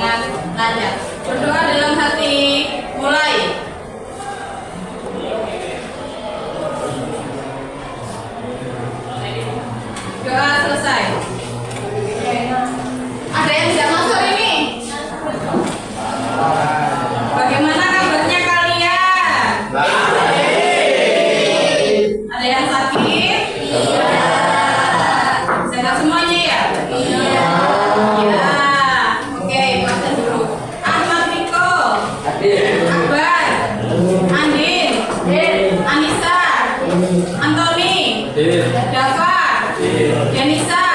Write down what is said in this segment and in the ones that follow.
dengan lancar. Berdoa dalam hati, mulai. Doa selesai. Ada yang tidak masuk ini? Bagaimana kabarnya kalian? Ada yang sakit? Iya. Sehat semuanya ya? Iya. Iya. Oke, baca dulu. Ahmad Niko, Akbar, Andin, Anissa, Antoni, Dava, Denisa,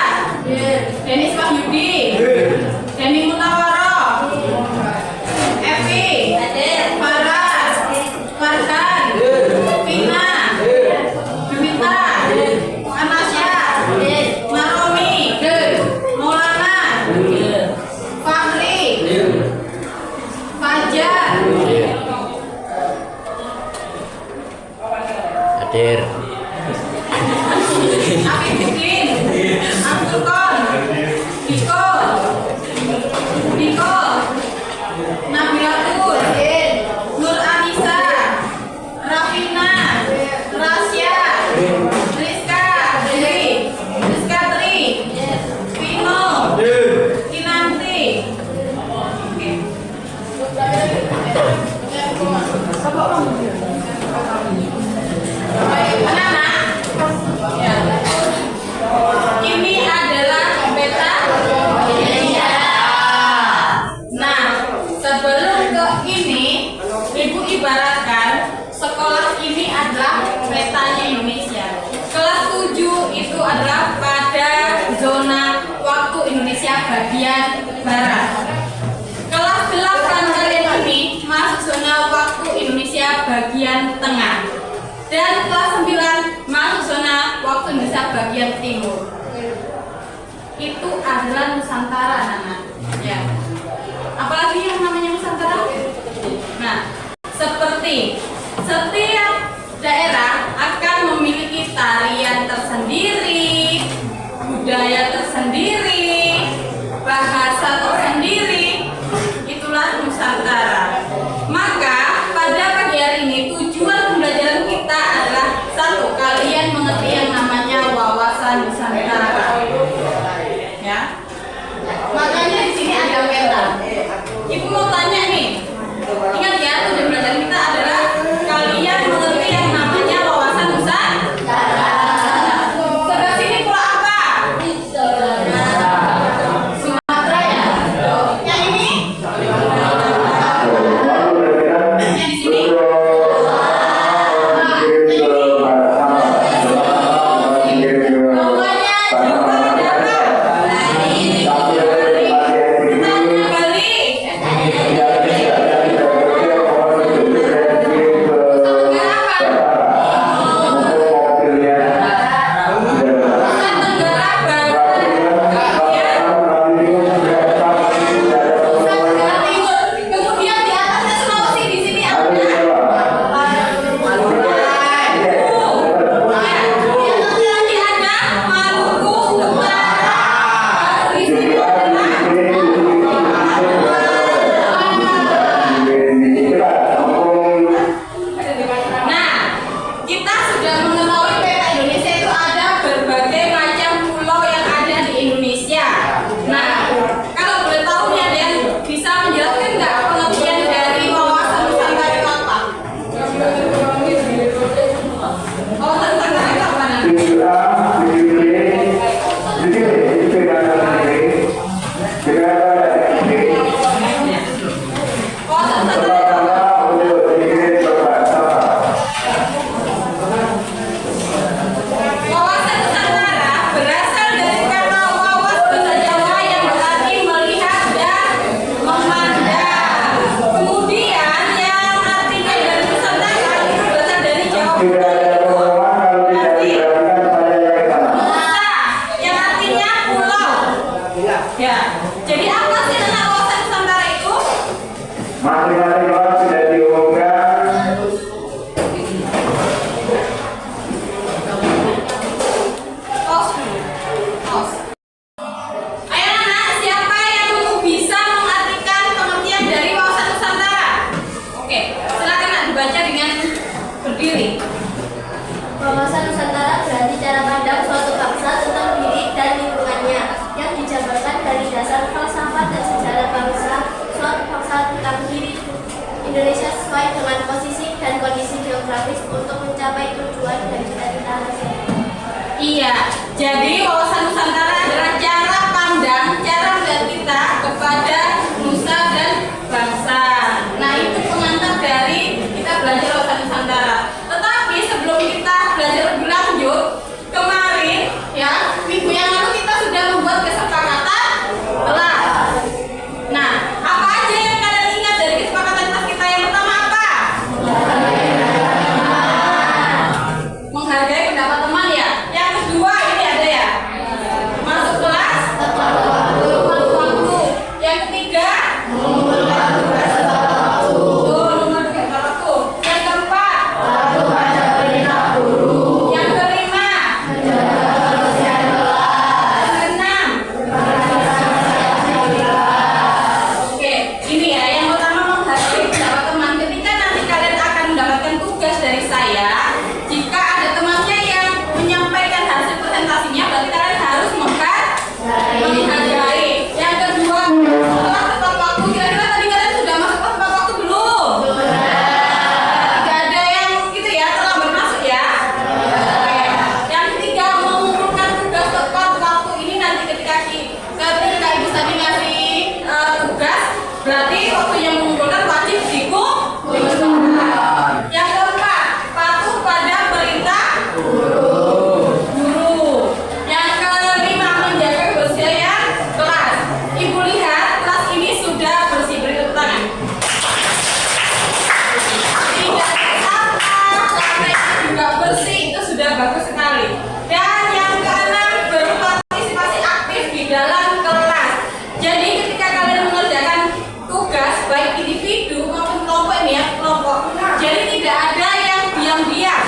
Denis Wahyudi, Deni Mutawaro, Evi, Farah, Farhan, Vina, Juwita, Anasya, Naromi, Maulana, Fahri, Fajar, Hadir. Afifuddin, Abdul Kon, Diko, Nabilatul, Nur Anissa, Rafina, Rasya, Rizka Tri, Vino, Kinanti. Anak-anak, ya. Ini adalah peta Indonesia. Nah, sebelum ke ini, Ibu ibaratkan sekolah ini adalah petanya Indonesia. Kelas 7 itu adalah pada zona waktu Indonesia bagian barat. Kelas 8 kalian ini masuk zona waktu Indonesia bagian tengah. Dan kelas 9 masuk zona waktu Indonesia bagian timur. Itu adalah Nusantara, anak-anak. Ya. Apalagi yang namanya Nusantara? Nah, seperti setiap daerah akan memiliki tarian tersendiri, budaya tersendiri, bahasa tersendiri. Itulah Nusantara. Maka pada pagi hari ini tujuan pembelajaran kita adalah satu, kalian mengerti yang namanya wawasan Nusantara. Ya. Makanya di sini ada peta. Ibu mau tanya nih. Ingat ya, tujuan pembelajaran kita adalah kalian mengerti yang namanya wawasan Nusantara. Sebelah sini pulau apa? Sumatera ya. Yang ini? Yang di sini? Ayo anak, siapa yang bisa mengartikan Iya, jadi wawasan Nusantara adalah cara pandang, cara melihat kita kepada nusa dan bangsa. Nah, itu pengantar dari kita belajar wawasan Nusantara. Tetapi sebelum kita belajar lebih lanjut, kemarin ya, minggu yang lalu kita sudah membuat kesepakatan kelas. Nah, apa aja yang kalian ingat dari kesepakatan kelas kita? Yang pertama apa? Menghargai pendapat teman ya. Yang kedua ini ada ya, masuk kelas tepat waktu. Yang ketiga mengumpulkan tugas tepat waktu. Yang keempat patuh pada perintah guru. Yang kelima menjaga kebersihan kelas. Yang keenam oke, ini ya yang pertama menghargai pendapat teman. Ketika nanti kalian akan mendapatkan tugas dari saya, jika ada temannya yang menyampaikan hasil presentasinya, berarti kalian harus menghargai. Yang kedua, setelah tepat waktu. Kira-kira tadi kalian sudah masuk ke tepat waktu belum? Tidak ada yang gitu ya, terlambat masuk ya. Oke. Yang ketiga, mengumpulkan tugas tepat waktu. Ini nanti ketika ibu tadi ngasih tugas, berarti waktunya mengumpulkan wajib dikumpulkan. Yang keempat, patuh pada perintah guru. Yang kelima, menjaga kebersihan kelas. Ibu lihat kelas ini sudah bersih, beri tepuk tangan. Tidak sampah, lantainya juga bersih, itu sudah bagus sekali. Dan yang keenam, berpartisipasi aktif di dalam kelas. Jadi ketika kalian mengerjakan tugas baik individu maupun kelompok ini ya, kelompok. Jadi tidak ada yang diam-diam,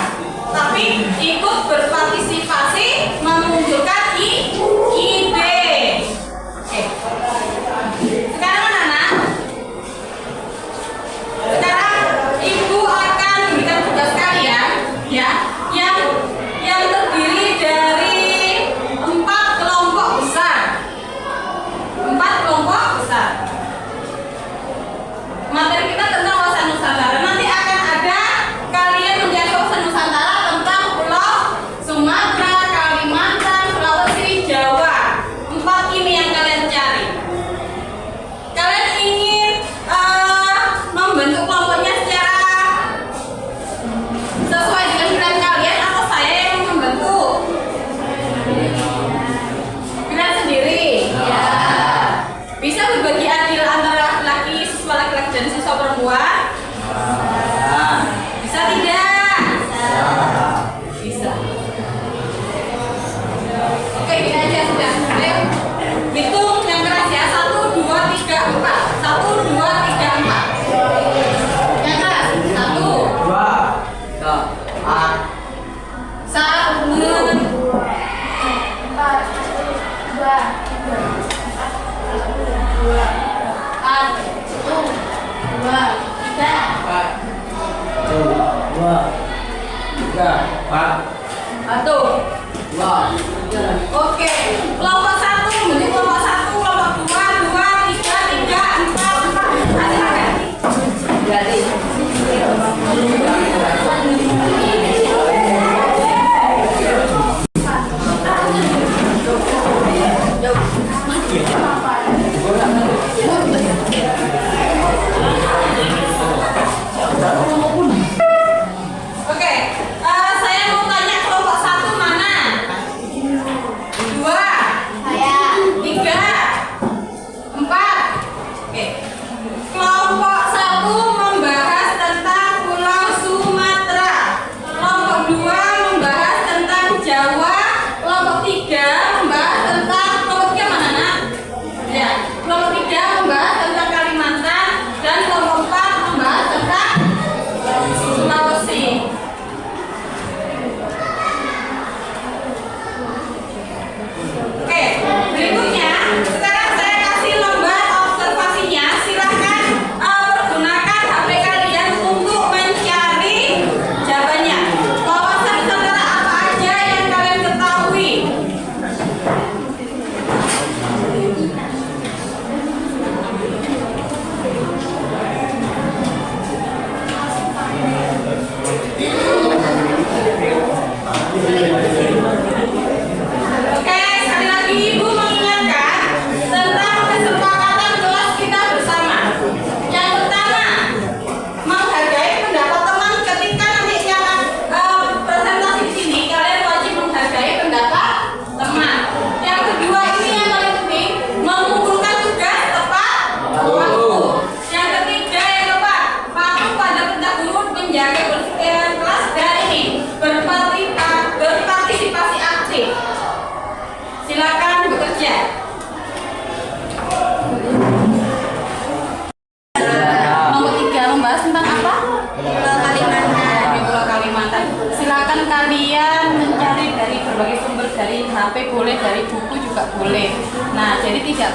tapi ikut berpartisipasi memunculkan ide. Oke. Sekarang anak-anak, sekarang ibu akan memberikan tugas kalian ya, yang terdiri dari 4 kelompok besar. 4 kelompok besar. Materi kita tentang wawasan Nusantara. Nanti akan ada kalian mencari wawasan Nusantara tentang Pulau Sumatera, Kalimantan, Sulawesi, Jawa. 4 ini yang kalian cari. Kalian ingin membentuk kelompoknya secara sesuai dengan pilihan kalian atau saya yang membentuk? Pilihan sendiri. Ya. Bisa berbagi adil antara laki-laki, siswa laki-laki dan siswa perempuan? Bisa tidak? Bisa. Oke, gini aja sudah. Ayo, hitung yang keras ya. 1, 2, 3, 4. 1, 2, 3, 4. Yang keras. 1, Oke, kelompok 1 menjadi kelompok 1, kelompok 2, 2, 3, 3, 4, 4. Silakan. Jadi oke, saya mau tanya kelompok 1 mana?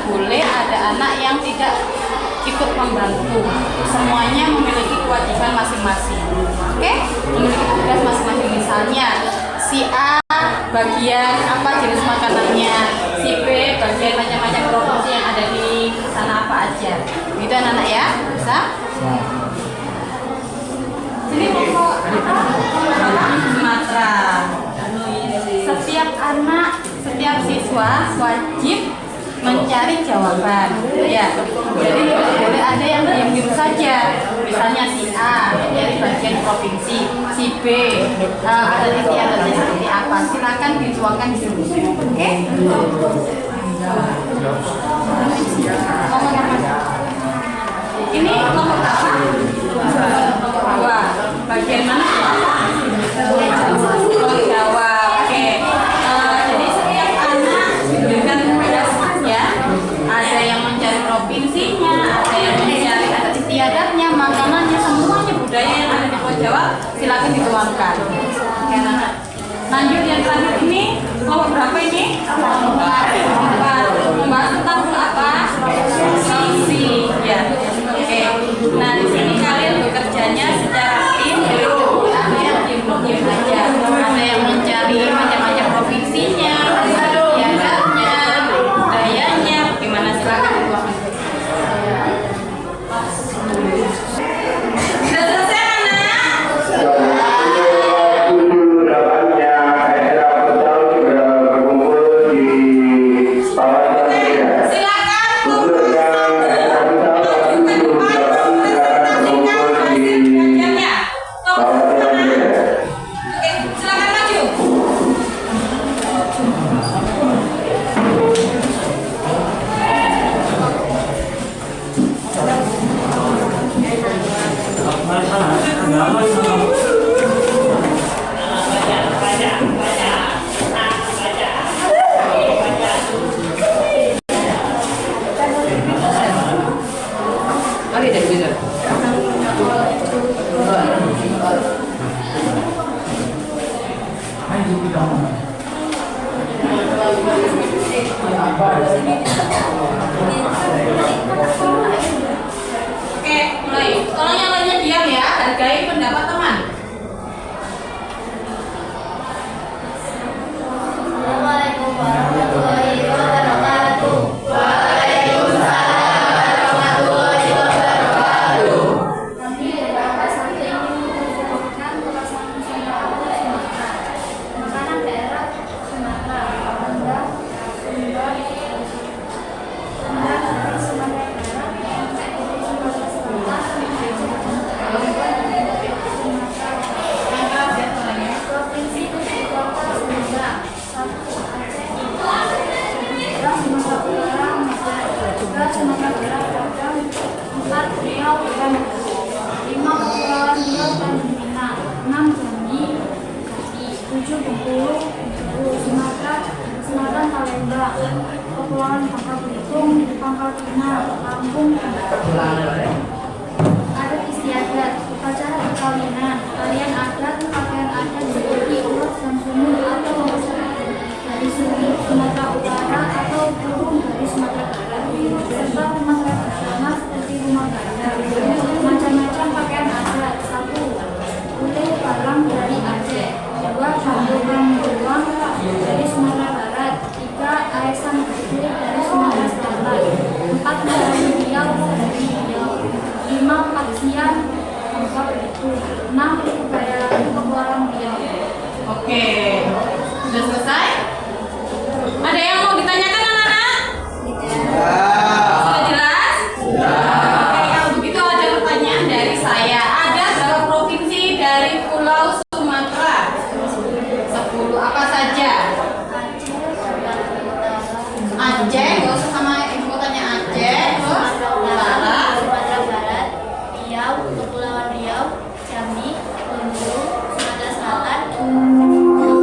boleh ada anak yang tidak ikut membantu. Semuanya memiliki kewajiban masing-masing. Oke? Memiliki tugas masing-masing. Misalnya si A bagian apa jenis makanannya, si B bagian macam-macam provinsi yang ada di sana apa aja. Gitu anak-anak ya, bisa? Sini mau Sumatera. Setiap anak, setiap siswa wajib mencari jawaban. Ya, jadi tidak boleh ada yang diam gitu saja. Misalnya si A dari bagian provinsi, si B ada istiadatnya seperti apa. Silakan dituangkan di sini. Oke? Ini nomor apa? Nomor 2. Bagian mana? Oh, Jawa. Oke. Jadi setiap anak diberikan tugas ya. Ada yang mencari provinsinya, ada yang mencari adat istiadatnya, makanannya, semuanya budaya yang ada di Pulau Jawa. Silakan dituangkan. Oke, anak. Lanjut yang terakhir ini kelompok berapa ini? Membahas tentang apa? Sisi. Ya. Oke. Nah di sini kalian bekerjanya secara tim. Jadi ada yang diam aja. Ada yang mencari macam-macam provinsinya, istiadatnya, budayanya. Bagaimana silakan dituangkan. Sudah selesai anak? Oke, mulai. Tolong yang lainnya diam ya, hargai pendapat teman. Assalamualaikum warahmatullahi wabarakatuh. Waalaikumsalam warahmatullahi wabarakatuh. Kami beberapa santri ingin menceritakan perasaan Nusantara Sumatera. Makanan daerah Sumatera, rendang, sumber, rendang dari Sumatera Barat, sampai dari Sumatera Selatan, Provinsi Ibu Kota Sumba, 1 Aceh, 2 Sumatera Utara, 3 Sumatera Barat, 4 Riau dan 5 Kepulauan Riau dan Filipina, 6 Jambi, 7 Bengkulu, 10 Sumatera Selatan Palembang, Kepulauan Bangka Belitung, Pangkal Pinang, Lampung, adat istiadat, upacara perkawinan, tarian adat, pakaian adat seperti ulos dan sumur atau dari Sumatera Utara atau burung dari Sumatera Barat, serta rumah tradisional seperti rumah ganda. Macam-macam pakaian adat. 1. Kulit barang dari Aceh. 2. Bambu beruang dari Sumatera Barat. 3. Aesan putih dari Sumatera Selatan. 4. Dari Riau dari Riau. 5. Paksian Bangka Belitung. 6. Budaya lagu Kepulauan Riau. Oke, sudah selesai? Ada yang mau ditanyakan anak-anak? Sudah jelas? Oke, kalau begitu ada pertanyaan dari saya. Ada berapa provinsi dari Pulau Sumatera? 10. Apa saja? Aceh, nggak usah sama ibu kotanya Aceh. Terus Utara, Sumatera Barat, Riau, Kepulauan Riau, Jambi, Bengkulu, Sumatera Selatan, Kepulauan Belitung,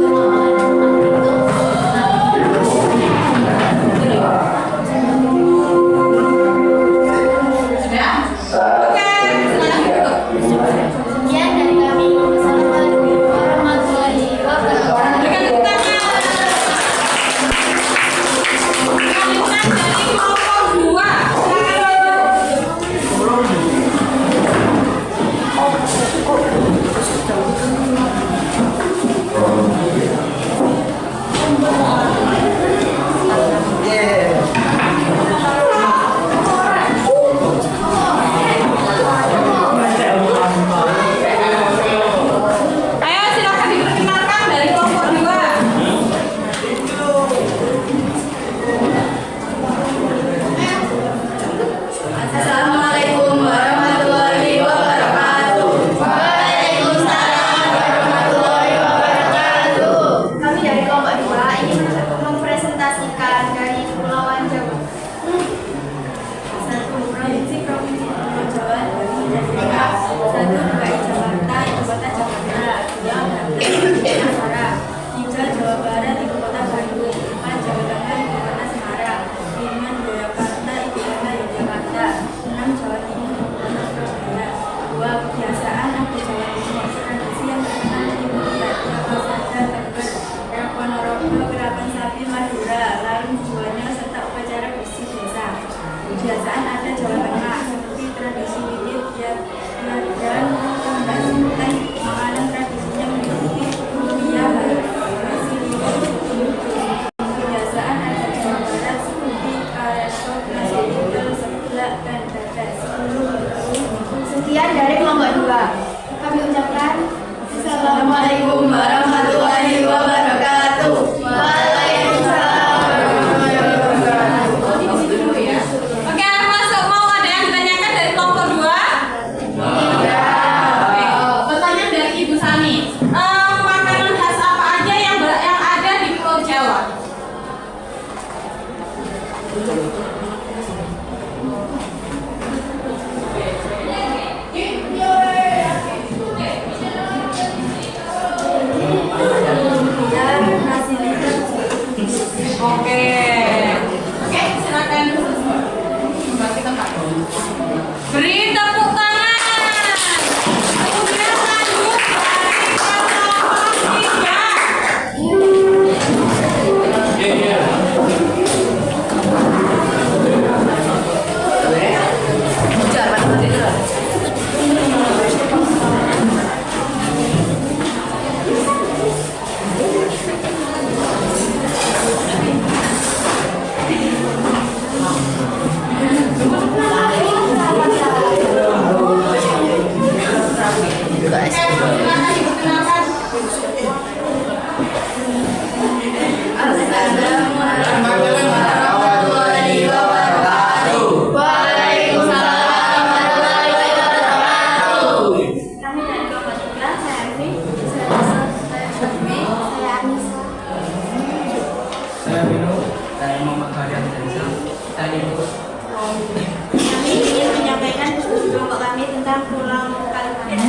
tentang Pulau Kalimantan.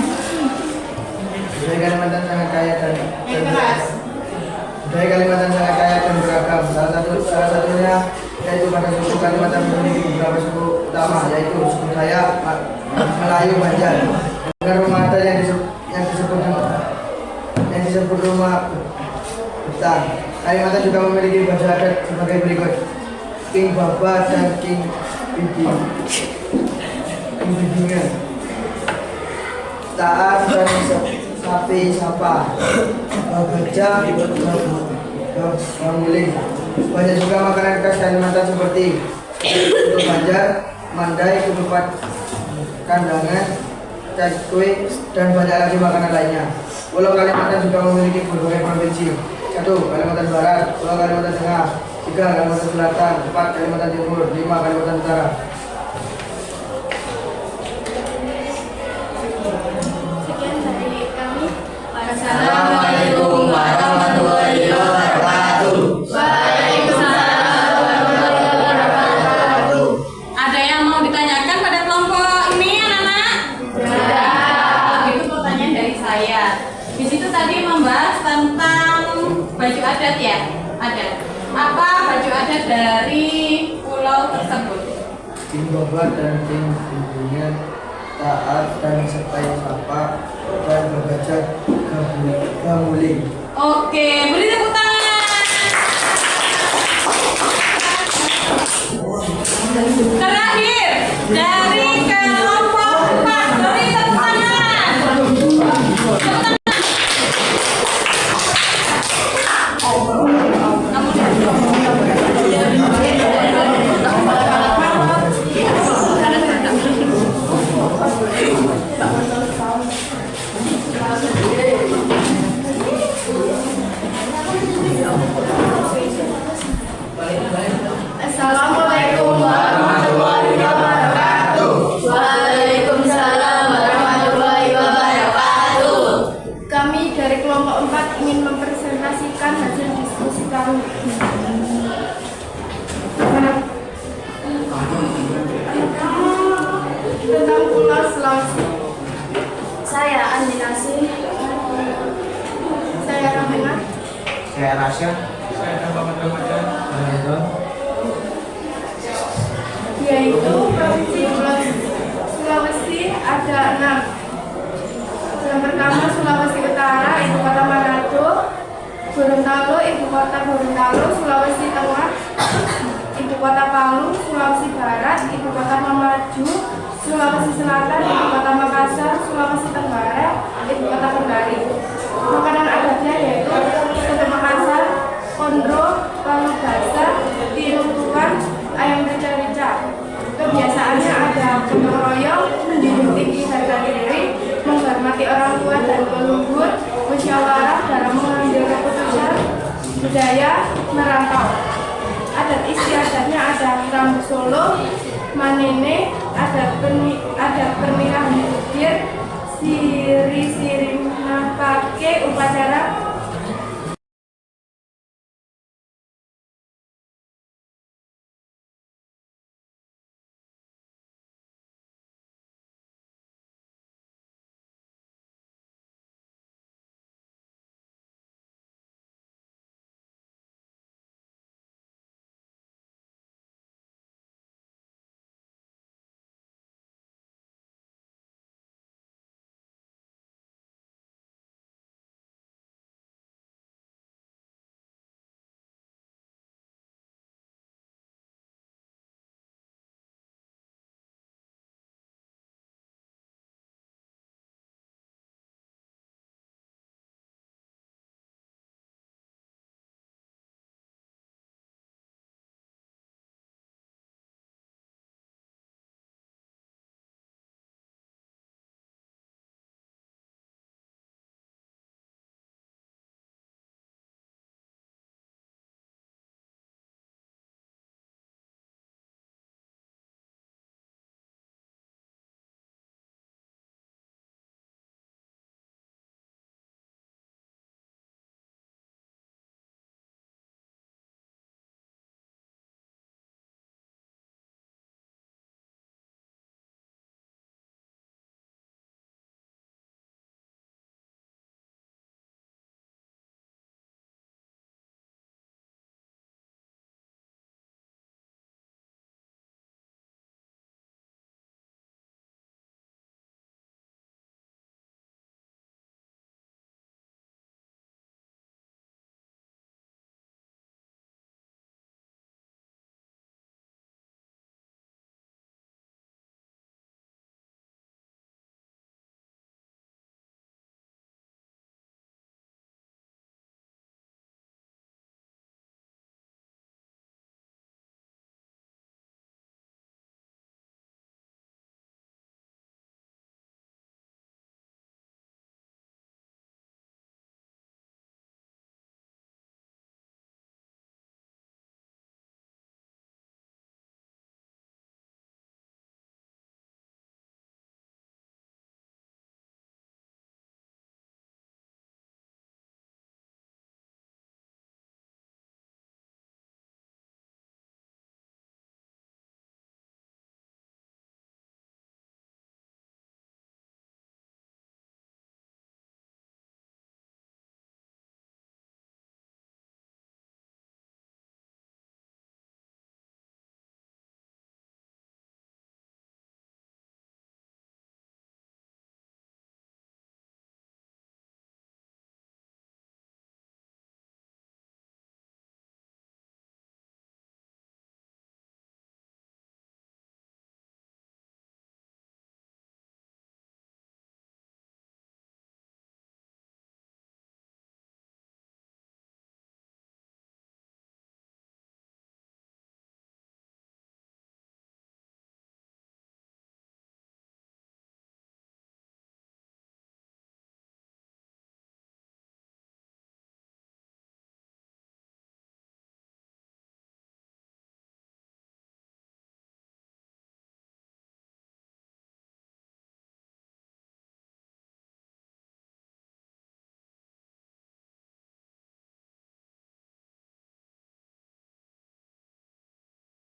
Budaya Kalimantan sangat kaya dan Keras. budaya Kalimantan sangat kaya dan beragam. Salah satunya yaitu pada suku Kalimantan memiliki beberapa suku utama, yaitu suku Dayak, Melayu, Banjar. Dengan rumah adat yang disebut rumah betang. Kalimantan juga memiliki baju adat sebagai berikut: King Baba dan King Bidingan, Taat dan Sapi Sapa, Gajah, Gamuling. Banyak juga makanan khas Kalimantan seperti soto Banjar, Mandai, ketupat kandangan, cakwe, dan banyak lagi makanan lainnya. Pulau Kalimantan juga memiliki berbagai provinsi. 1. Kalimantan Barat, 2. Kalimantan Tengah, 3. Kalimantan Selatan, 4. Kalimantan Timur, 5. Kalimantan Utara. Sekian dari kami. Assalamualaikum warahmatullahi wabarakatuh. Waalaikumsalam warahmatullahi wabarakatuh. Ada yang mau ditanyakan pada kelompok ini, anak-anak? Itu pertanyaan dari saya. Di situ tadi membahas tentang baju adat ya? Ada. Apa baju adat dari pulau tersebut? King Baba dan King Bidingan, Taat dan Sapi Sapa, dan Gajah Gamuling. Oke, beri tepuk tangan. Terakhir dari kelompok 4, beri tepuk tangan. Tepuk tangan. Assalamualaikum warahmatullahi wabarakatuh. Waalaikumsalam warahmatullahi wabarakatuh. Kami dari kelompok 4 ingin mempresentasikan hasil diskusi kami tentang Pulau Sulawesi. Saya Andinasi. Saya Ramena. Saya Rasya. Yaitu provinsi Pulau Sulawesi ada 6. Yang pertama Sulawesi Utara, ibu kota Manado. Gorontalo, ibu kota Gorontalo. Sulawesi Tengah, ibu kota Palu. Sulawesi Barat, ibu kota Mamaju. Sulawesi Selatan, ibu kota Makassar. Sulawesi Tenggara, ibu kota Kendari. Makanan adatnya yaitu soto Makassar, kondro, palu basah, tirutuan, ayam rica-rica. Kebiasaannya ada gotong royong, menjunjung tinggi harga diri, menghormati orang tua dan leluhur, musyawarah dalam mengambil keputusan, budaya merantau. Adat istiadatnya ada rambu solo, manene, ada pernikahan bibir, siri-siri pakai upacara